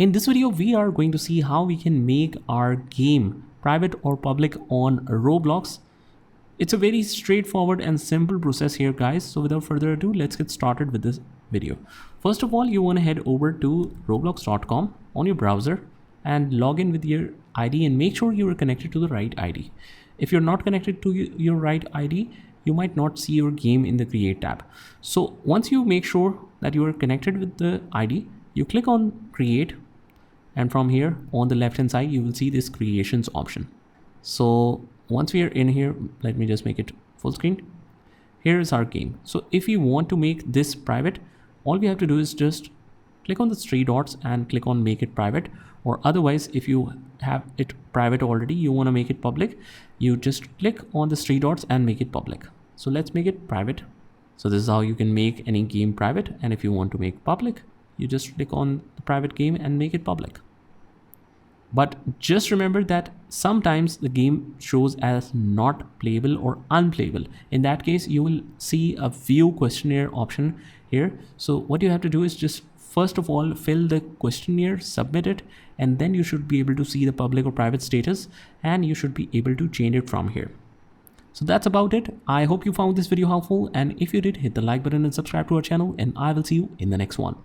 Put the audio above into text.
In this video, we are going to see how we can make our game private or public on Roblox. It's a very straightforward and simple process here, guys. So without further ado, let's get started with this video. First of all, you want to head over to roblox.com on your browser and log in with your ID and make sure you are connected to the right ID. If you're not connected to your right ID, you might not see your game in the create tab. So once you make sure that you are connected with the ID, you click on create, and from here on the left hand side you will see this creations option. So once we are in here, let me just make it full screen. Here is our game. So if you want to make this private, all we have to do is just click on the three dots and click on make it private, or otherwise if you have it private already, you want to make it public, you just click on the three dots and make it public. So let's make it private. So this is how you can make any game private, and if you want to make public, you just click on the private game and make it public. But just remember that sometimes the game shows as not playable or unplayable. In that case, you will see a view questionnaire option here. So what you have to do is just first of all fill the questionnaire, submit it, and then you should be able to see the public or private status, and you should be able to change it from here. So that's about it. I hope you found this video helpful, and if you did, hit the like button and subscribe to our channel, and I will see you in the next one.